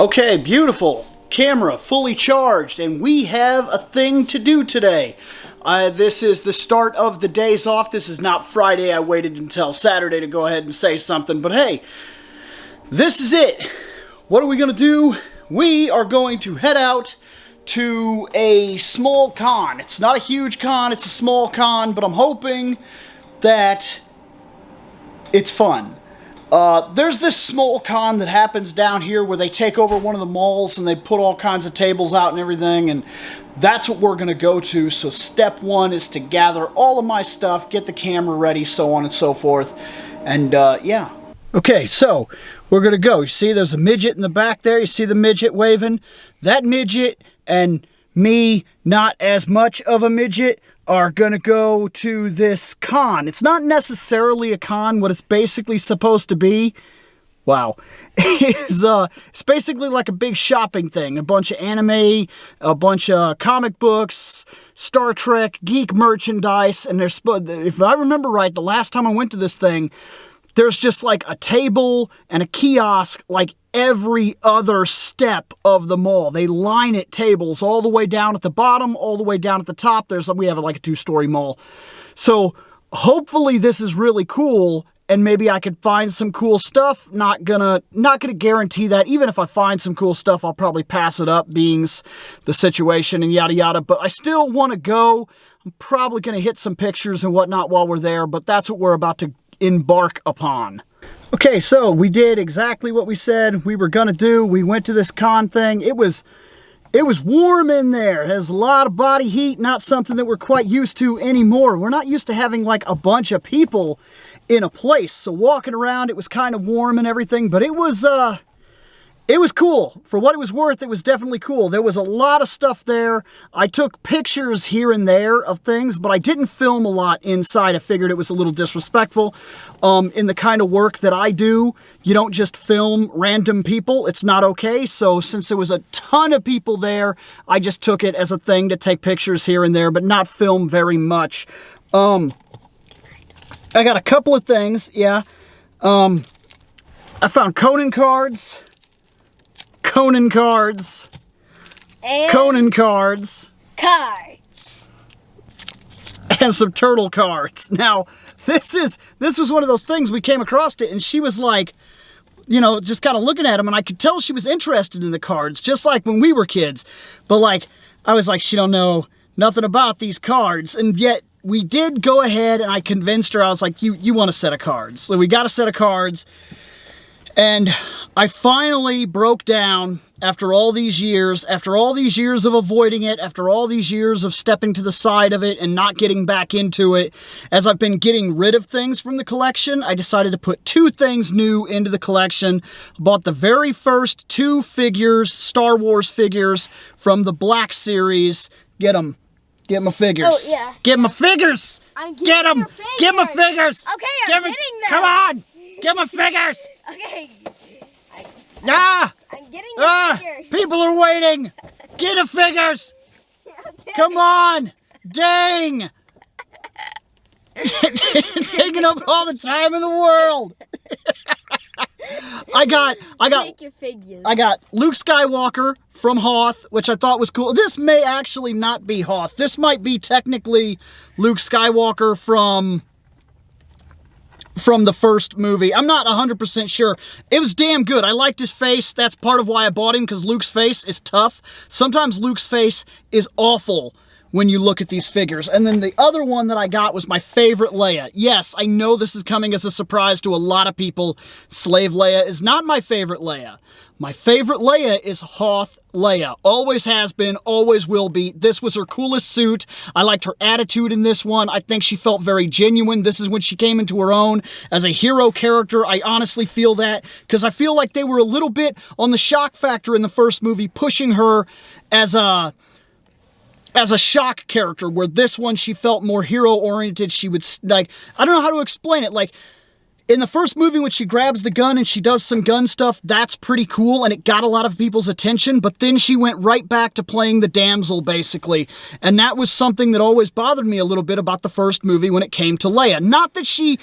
Okay, beautiful. Camera fully charged, and we have a thing to do today. This is the start of the days off. This is not Friday. I waited until Saturday to go ahead and say something, but hey, this is it. What are we going to do? We are going to head out to a small con. It's not a huge con, it's a small con, but I'm hoping that it's fun. There's this small con that happens down here where they take over one of the malls and they put all kinds of tables out and everything, and that's what we're going to go to. So step one is to gather all of my stuff, get the camera ready, so on and so forth, and yeah. Okay, so we're going to go. You see there's a midget in the back there? You see the midget waving? That midget and me, not as much of a midget, are gonna go to this con. It's not necessarily a con. What it's basically supposed to be, wow, is it's basically like a big shopping thing. A bunch of anime, a bunch of comic books, Star Trek, geek merchandise, and there's, if I remember right, the last time I went to this thing, there's just like a table and a kiosk like every other step of the mall. They line it tables all the way down at the bottom, all the way down at the top. We have like a 2-story mall. So hopefully this is really cool, and maybe I could find some cool stuff. Not gonna guarantee that. Even if I find some cool stuff, I'll probably pass it up, being the situation and yada yada. But I still want to go. I'm probably gonna hit some pictures and whatnot while we're there, but that's what we're about to embark upon. Okay, so we did exactly what we said we were gonna do. We went to this con thing. It was warm in there. It has a lot of body heat, not something that we're quite used to anymore. We're not used to having like a bunch of people in a place. So walking around, it was kind of warm and everything, but it was cool. For what it was worth, it was definitely cool. There was a lot of stuff there. I took pictures here and there of things, but I didn't film a lot inside. I figured it was a little disrespectful. In the kind of work that I do, you don't just film random people. It's not okay. So since there was a ton of people there, I just took it as a thing to take pictures here and there, but not film very much. I got a couple of things, yeah. I found Conan cards. And Cards. And some turtle cards. Now, this was one of those things we came across it, and she was like, you know, just kind of looking at them, and I could tell she was interested in the cards, just like when we were kids. But like, I was like, she don't know nothing about these cards, and yet we did go ahead, and I convinced her. I was like, you want a set of cards. So we got a set of cards. And I finally broke down after all these years of avoiding it, after all these years of stepping to the side of it and not getting back into it. As I've been getting rid of things from the collection, I decided to put 2 things new into the collection. Bought the very first 2 figures, Star Wars figures from the Black Series. Get them. Get my figures. Oh, yeah. Get my figures. Get them. Get my figures. Okay, I'm getting them. Come on. Get my figures. Okay. I'm getting the figures. People are waiting. Get the figures. Okay. Come on. Dang. Taking up all the time in the world. I got Take your figures. I got Luke Skywalker from Hoth, which I thought was cool. This may actually not be Hoth. This might be technically Luke Skywalker from the first movie. I'm not 100% sure. It was damn good. I liked his face. That's part of why I bought him, because Luke's face is tough. Sometimes Luke's face is awful when you look at these figures. And then the other one that I got was my favorite Leia. Yes, I know this is coming as a surprise to a lot of people. Slave Leia is not my favorite Leia. My favorite Leia is Hoth Leia. Always has been, always will be. This was her coolest suit. I liked her attitude in this one. I think she felt very genuine. This is when she came into her own as a hero character. I honestly feel that, because I feel like they were a little bit on the shock factor in the first movie, pushing her as a shock character, where this one she felt more hero-oriented. She would, like, I don't know how to explain it, like, in the first movie, when she grabs the gun and she does some gun stuff, that's pretty cool, and it got a lot of people's attention, but then she went right back to playing the damsel, basically, and that was something that always bothered me a little bit about the first movie when it came to Leia. Not that she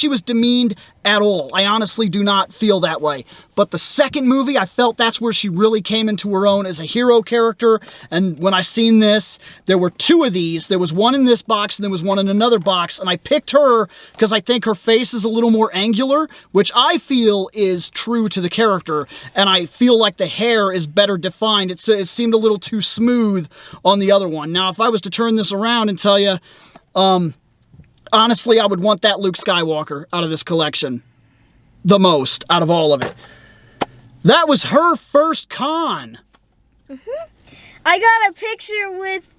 was demeaned at all. I honestly do not feel that way. but the second movie, I felt that's where she really came into her own as a hero character. And when I seen this, there were two of these. There was one in this box and there was one in another box, and I picked her because I think her face is a little more angular, which I feel is true to the character, and I feel like the hair is better defined. It seemed a little too smooth on the other one. Now, if I was to turn this around and tell you, honestly, I would want that Luke Skywalker out of this collection the most out of all of it. That was her first con. I got a picture with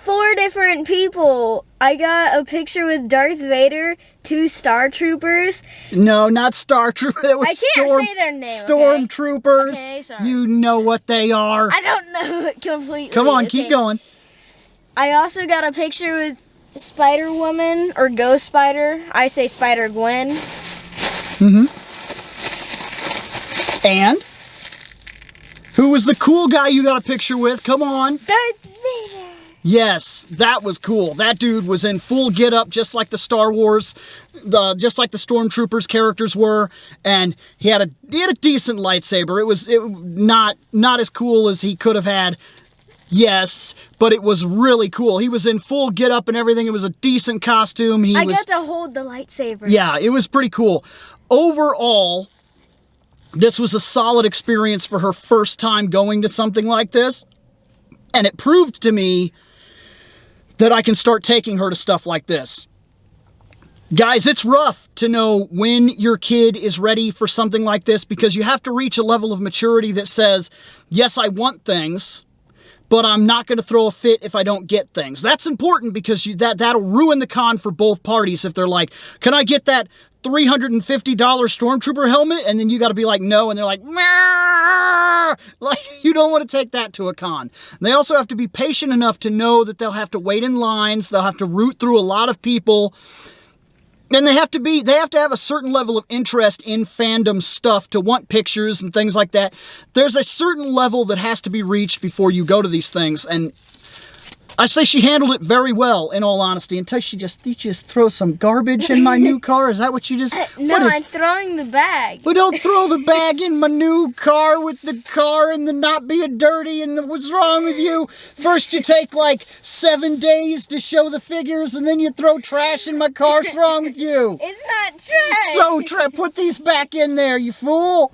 4 different people. I got a picture with Darth Vader, 2 Star Troopers. No, not Star Troopers. I can't say their name. Stormtroopers. Okay, sorry. You know what they are. I don't know it completely. Come on, keep going. I also got a picture with Spider-Woman or Ghost Spider. I say Spider-Gwen. And who was the cool guy you got a picture with? Come on. Darth Vader. Yes, that was cool. That dude was in full get-up, just like the Star Wars, just like the Stormtroopers characters were, and he had a decent lightsaber. It was not as cool as he could have had. Yes, but it was really cool. He was in full get-up and everything. It was a decent costume. I got to hold the lightsaber. Yeah, it was pretty cool. Overall, this was a solid experience for her first time going to something like this. And it proved to me that I can start taking her to stuff like this. Guys, it's rough to know when your kid is ready for something like this, because you have to reach a level of maturity that says, yes, I want things, but I'm not going to throw a fit if I don't get things. That's important, because that'll ruin the con for both parties if they're like, can I get that $350 Stormtrooper helmet? And then you got to be like, no, and they're like, Mah! Like, you don't want to take that to a con. And they also have to be patient enough to know that they'll have to wait in lines, they'll have to root through a lot of people, and they have to have a certain level of interest in fandom stuff to want pictures and things like that. There's a certain level that has to be reached before you go to these things, and I say she handled it very well, in all honesty, until you just throw some garbage in my new car. Is that what you just... No, I'm throwing the bag. Well, don't throw the bag in my new car with the car and the not being dirty and what's wrong with you? First you take like 7 days to show the figures, and then you throw trash in my car. What's wrong with you? It's not trash. Put these back in there, you fool.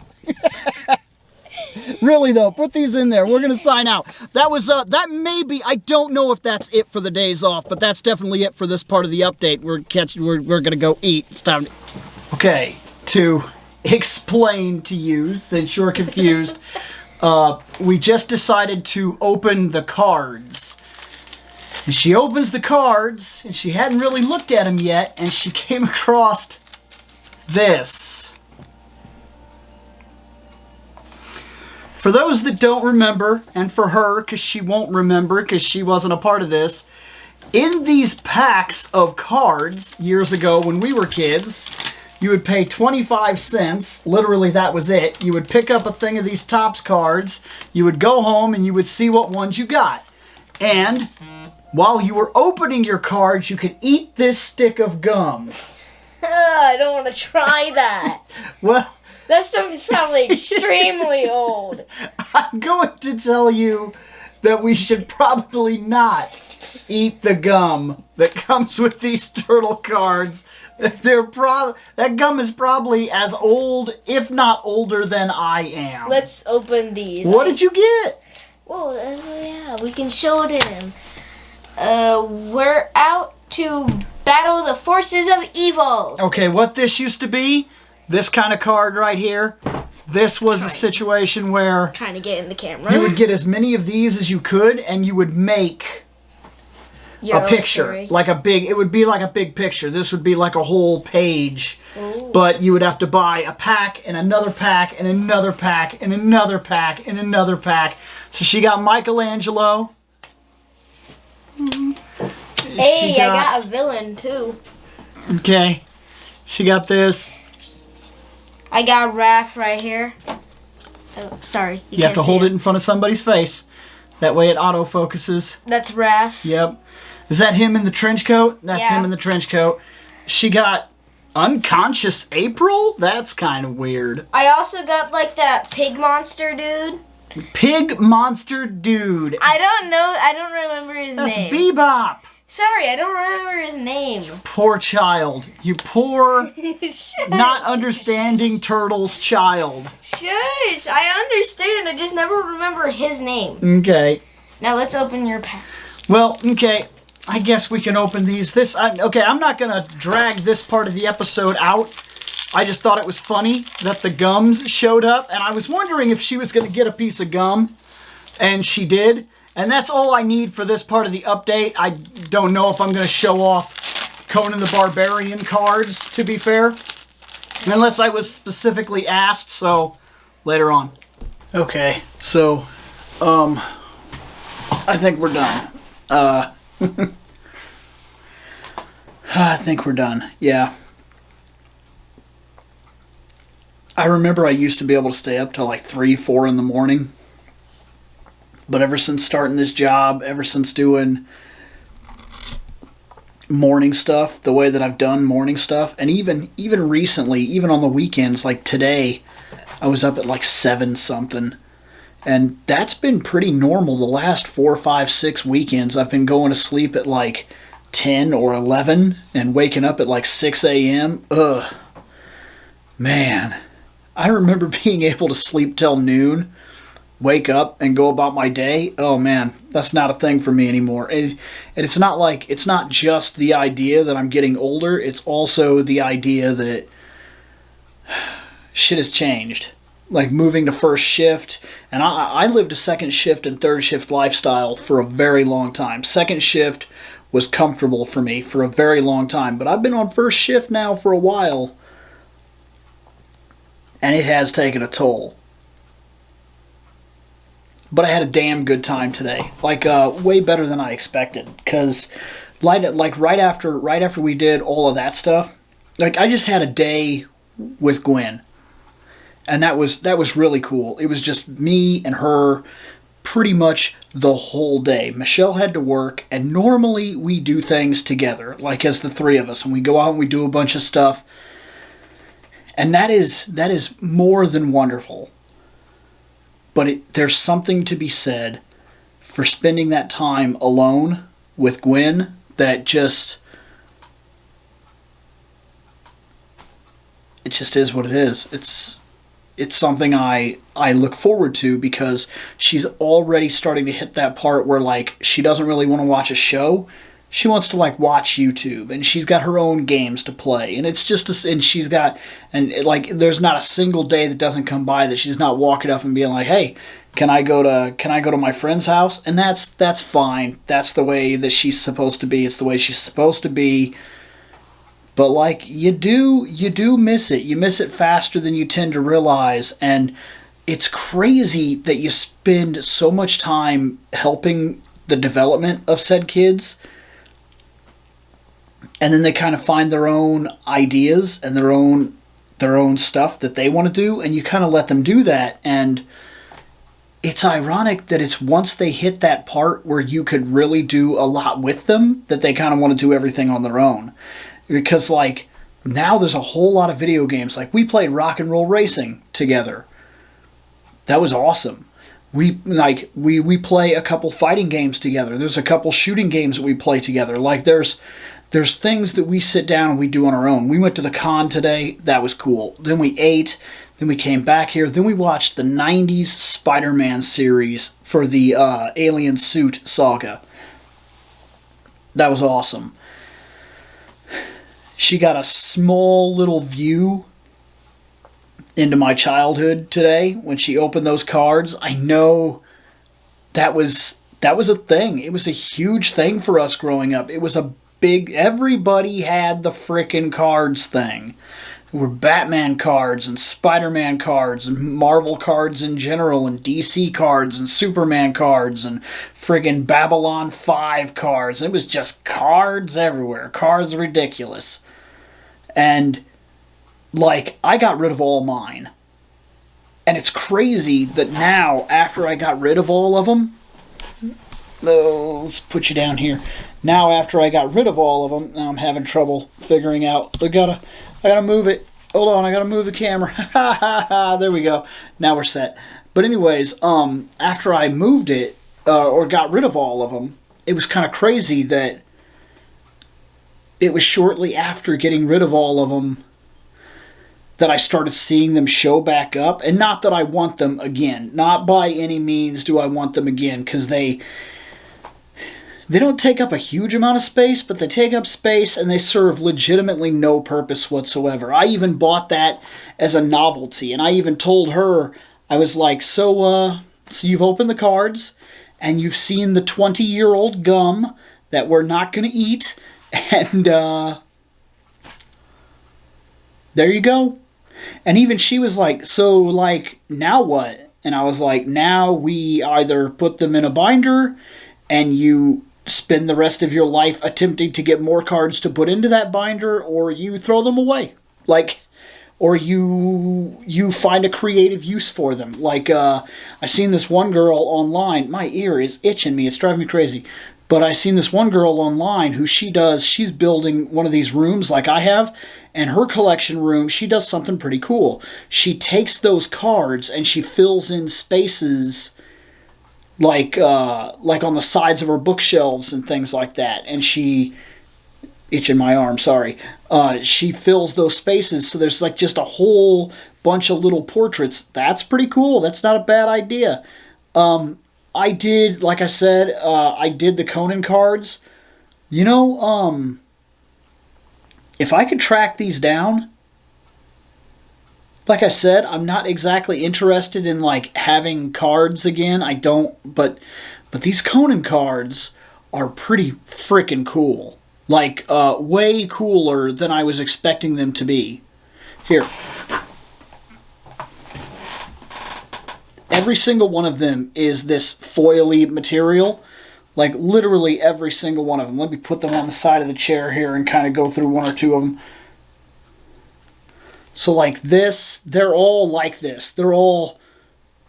Really though, put these in there. We're gonna sign out. That was that may be, I don't know if that's it for the days off, but that's definitely it for this part of the update. We're gonna go eat. It's time. Okay, to explain to you, since you're confused, we just decided to open the cards. And she opens the cards, and she hadn't really looked at them yet, and she came across this. For those that don't remember, and for her, because she won't remember because she wasn't a part of this, in these packs of cards years ago when we were kids, you would pay 25 cents. Literally, that was it. You would pick up a thing of these Topps cards, you would go home, and you would see what ones you got. And while you were opening your cards, you could eat this stick of gum. I don't want to try that. Well... That stuff is probably extremely old. I'm going to tell you that we should probably not eat the gum that comes with these turtle cards. That gum is probably as old, if not older, than I am. Let's open these. What did you get? Well, yeah, we can show it in. We're out to battle the forces of evil. Okay, what this used to be, this kind of card right here, this was a situation where... Trying to get in the camera. You would get as many of these as you could, and you would make a picture. Like a big... It would be like a big picture. This would be like a whole page. Ooh. But you would have to buy a pack, and another pack, and another pack, and another pack, and another pack. So she got Michelangelo. Hey, I got a villain, too. Okay. She got this... I got Raph right here. Oh, sorry. You have to hold it in front of somebody's face. That way it autofocuses. That's Raph. Yep. Is that him in the trench coat? That's him in the trench coat. She got Unconscious April? That's kind of weird. I also got like that pig monster dude. Pig monster dude. I don't know. I don't remember his That's name. Bebop. Sorry, I don't remember his name. Poor child. You poor, Shush. not understanding turtle's child. Shush. I understand. I just never remember his name. Okay. Now let's open your pack. Well, okay. I guess we can open these. I'm not going to drag this part of the episode out. I just thought it was funny that the gums showed up, and I was wondering if she was going to get a piece of gum, and she did. And that's all I need for this part of the update. I don't know if I'm going to show off Conan the Barbarian cards, to be fair, unless I was specifically asked, so later on. Okay, so, I think we're done. I think we're done. Yeah. I remember I used to be able to stay up till like 3, 4 in the morning. But ever since starting this job, ever since doing morning stuff, the way that I've done morning stuff, and even recently, even on the weekends, like today, I was up at like 7 something. And that's been pretty normal the last 4, 5, 6 weekends. I've been going to sleep at like 10 or 11 and waking up at like 6 a.m. Ugh. Man. I remember being able to sleep till noon, wake up and go about my day. Oh man, that's not a thing for me anymore. And it's not just the idea that I'm getting older. It's also the idea that shit has changed. Like moving to first shift, and I lived a second shift and third shift lifestyle for a very long time. Second shift was comfortable for me for a very long time, but I've been on first shift now for a while, and it has taken a toll. But I had a damn good time today, like way better than I expected, because right after we did all of that stuff, like I just had a day with Gwen. And that was really cool. It was just me and her pretty much the whole day. Michelle had to work, and normally we do things together, like as the three of us, and we go out and we do a bunch of stuff. And that is more than wonderful. But there's something to be said for spending that time alone with Gwen that just... It just is what it is. It's something I look forward to because she's already starting to hit that part where like she doesn't really want to watch a show. She wants to like watch YouTube, and she's got her own games to play, and it's just there's not a single day that doesn't come by that she's not walking up and being like, "Hey, can I go to my friend's house?" And that's fine. That's the way that she's supposed to be. It's the way she's supposed to be. But like you do miss it. You miss it faster than you tend to realize, and it's crazy that you spend so much time helping the development of said kids, and then they kind of find their own ideas and their own stuff that they want to do, and you kind of let them do that. And it's ironic that it's once they hit that part where you could really do a lot with them that they kind of want to do everything on their own. Because, like, now there's a whole lot of video games. Like, we played Rock and Roll Racing together. That was awesome. We play a couple fighting games together. There's a couple shooting games that we play together. Like, there's things that we sit down and we do on our own. We went to the con today. That was cool. Then we ate. Then we came back here. Then we watched the 90s Spider-Man series for the Alien Suit saga. That was awesome. She got a small little view into my childhood today when she opened those cards. I know that was a thing. It was a huge thing for us growing up. It was a big... Everybody had the frickin' cards thing. There were Batman cards and Spider-Man cards and Marvel cards in general and DC cards and Superman cards and friggin' Babylon 5 cards. It was just cards everywhere. Cards ridiculous. And, like, I got rid of all mine. And it's crazy that now, after I got rid of all of them, let's put you down here. Now, after I got rid of all of them, now I'm having trouble figuring out. I gotta move it. Hold on, I gotta move the camera. There we go. Now we're set. But anyways, after I moved it, or got rid of all of them, it was kind of crazy that it was shortly after getting rid of all of them that I started seeing them show back up. And not that I want them again. Not by any means do I want them again, because they don't take up a huge amount of space, but they take up space and they serve legitimately no purpose whatsoever. I even bought that as a novelty, and I even told her, I was like, so you've opened the cards, and you've seen the 20-year-old gum that we're not going to eat, and there you go. And even she was like, so, like, now what? And I was like, now we either put them in a binder, and you spend the rest of your life attempting to get more cards to put into that binder, or you throw them away. Like, or you find a creative use for them. Like, I seen this one girl online. My ear is itching me. It's driving me crazy. But I seen this one girl online who she's building one of these rooms like I have, and her collection room, she does something pretty cool. She takes those cards and she fills in spaces like on the sides of her bookshelves and things like that. And itching my arm, sorry. She fills those spaces, so there's like just a whole bunch of little portraits. That's pretty cool. That's not a bad idea. I did, like I said, I did the Conan cards. You know, if I could track these down, like I said, I'm not exactly interested in, like, having cards again. I don't, but these Conan cards are pretty freaking cool. Like, way cooler than I was expecting them to be. Here. Every single one of them is this foily material. Like, literally every single one of them. Let me put them on the side of the chair here and kind of go through one or two of them. So, like this, they're all like this. They're all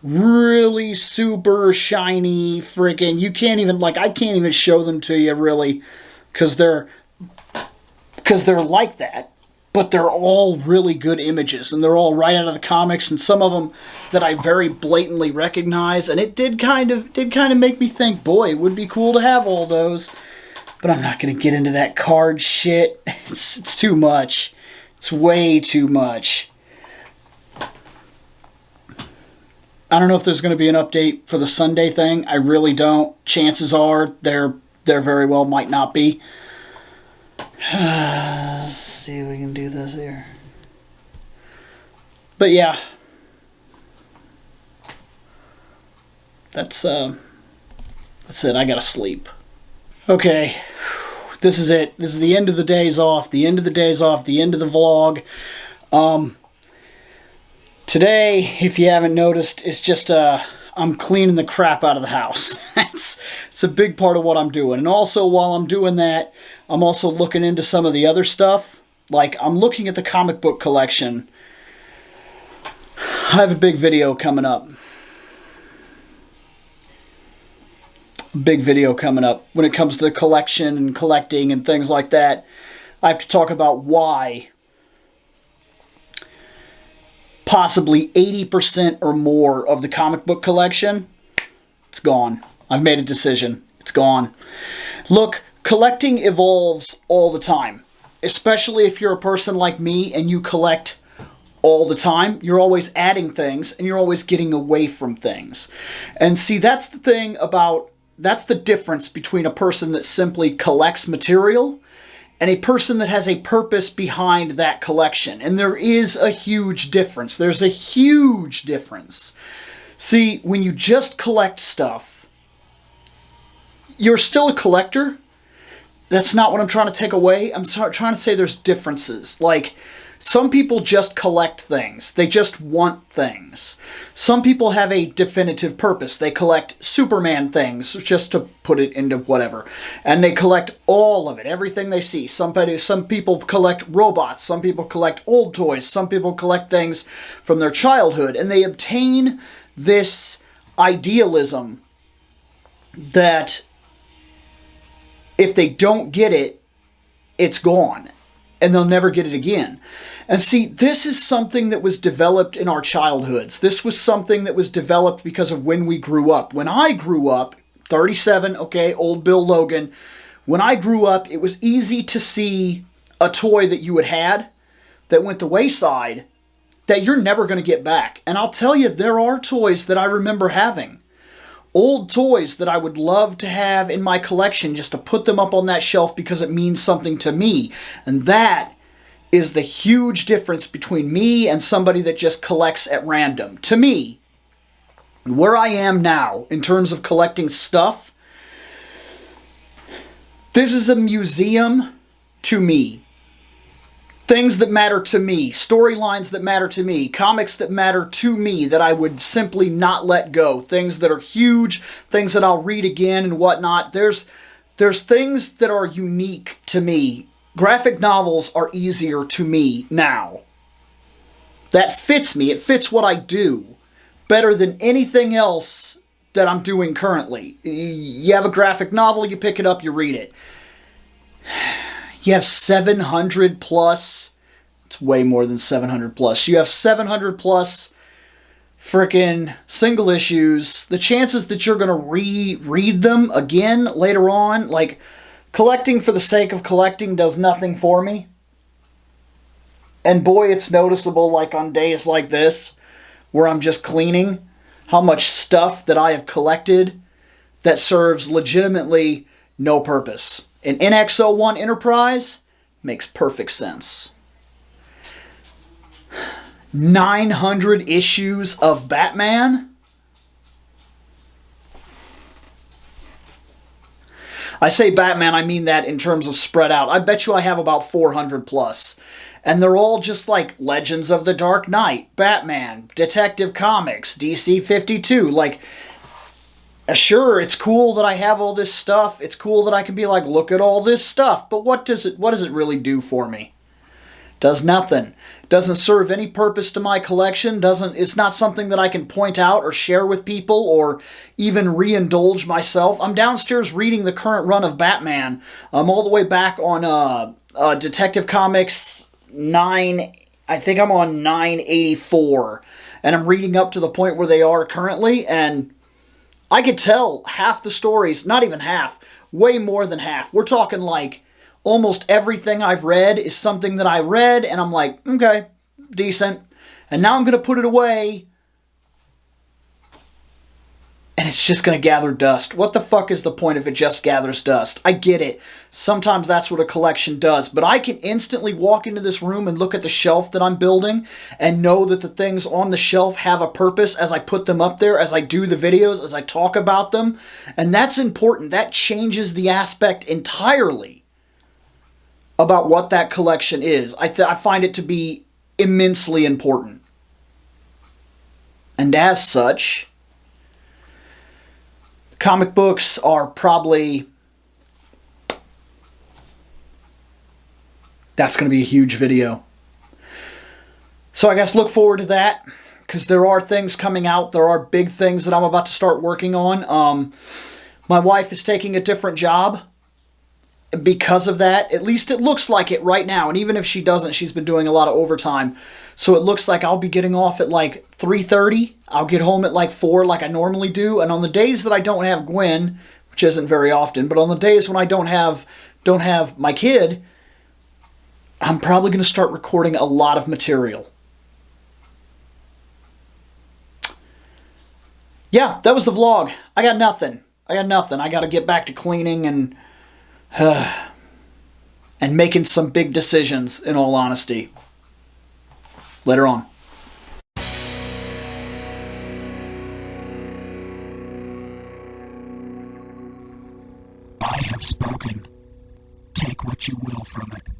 really super shiny, freaking. You can't even, like, I can't even show them to you, really, because they're like that. But they're all really good images, and they're all right out of the comics, and some of them that I very blatantly recognize, and it did kind of make me think, boy, it would be cool to have all those. But I'm not going to get into that card shit. It's too much. It's way too much. I don't know if there's going to be an update for the Sunday thing. I really don't. Chances are there very well might not be. Let's see if we can do this here. But yeah. That's it. I gotta sleep. Okay. This is it. This is the end of the days off. The end of the days off. The end of the vlog. Today, if you haven't noticed, it's just I'm cleaning the crap out of the house. It's a big part of what I'm doing. And also, while I'm doing that, I'm also looking into some of the other stuff. Like, I'm looking at the comic book collection. I have a big video coming up. A big video coming up when it comes to the collection and collecting and things like that. I have to talk about why possibly 80% or more of the comic book collection, it's gone. I've made a decision. It's gone. Look, collecting evolves all the time. Especially if you're a person like me and you collect all the time. You're always adding things and you're always getting away from things. And see, that's the thing about, that's the difference between a person that simply collects material and a person that has a purpose behind that collection. And there is a huge difference. There's a huge difference. See, when you just collect stuff, you're still a collector. That's not what I'm trying to take away. I'm trying to say there's differences. Like, some people just collect things. They just want things. Some people have a definitive purpose. They collect Superman things, just to put it into whatever. And they collect all of it, everything they see. Some people collect robots. Some people collect old toys. Some people collect things from their childhood. And they obtain this idealism that If they don't get it, it's gone. And they'll never get it again. And see, this is something that was developed in our childhoods. This was something that was developed because of when we grew up. When I grew up, 37, okay, old Bill Logan. When I grew up, it was easy to see a toy that you had that went the wayside that you're never going to get back. And I'll tell you, there are toys that I remember having. Old toys that I would love to have in my collection just to put them up on that shelf because it means something to me. And that is the huge difference between me and somebody that just collects at random. To me, where I am now in terms of collecting stuff, this is a museum to me. Things that matter to me, storylines that matter to me, comics that matter to me that I would simply not let go. Things that are huge, things that I'll read again and whatnot. There's things that are unique to me. Graphic novels are easier to me now. That fits me. It fits what I do better than anything else that I'm doing currently. You have a graphic novel, you pick it up, you read it. You have 700 plus, it's way more than 700 plus. You have 700 plus frickin' single issues. The chances that you're going to reread them again later on, like collecting for the sake of collecting does nothing for me. And boy, it's noticeable like on days like this where I'm just cleaning how much stuff that I have collected that serves legitimately no purpose. An NX-01 Enterprise makes perfect sense. 900 issues of Batman? I say Batman, I mean that in terms of spread out. I bet you I have about 400 plus. And they're all just like Legends of the Dark Knight, Batman, Detective Comics, DC 52, like... Sure, it's cool that I have all this stuff. It's cool that I can be like, look at all this stuff. But what does it really do for me? Does nothing. Doesn't serve any purpose to my collection. It's not something that I can point out or share with people or even re-indulge myself. I'm downstairs reading the current run of Batman. I'm all the way back on Detective Comics 9. I think I'm on 984. And I'm reading up to the point where they are currently, and I could tell half the stories, not even half, way more than half. We're talking like almost everything I've read is something that I read and I'm like, okay, decent. And now I'm going to put it away and it's just going to gather dust. What the fuck is the point if it just gathers dust? I get it. Sometimes that's what a collection does. But I can instantly walk into this room and look at the shelf that I'm building and know that the things on the shelf have a purpose as I put them up there, as I do the videos, as I talk about them. And that's important. That changes the aspect entirely about what that collection is. I find it to be immensely important. And as such, comic books are probably... That's going to be a huge video. So I guess look forward to that, because there are things coming out. There are big things that I'm about to start working on. My wife is taking a different job because of that. At least it looks like it right now. And even if she doesn't, she's been doing a lot of overtime. So it looks like I'll be getting off at like 3:30. I'll get home at like 4 like I normally do. And on the days that I don't have Gwen, which isn't very often, but on the days when I don't have my kid, I'm probably going to start recording a lot of material. Yeah, that was the vlog. I got nothing. I got to get back to cleaning and making some big decisions, in all honesty. Later on. I have spoken. Take what you will from it.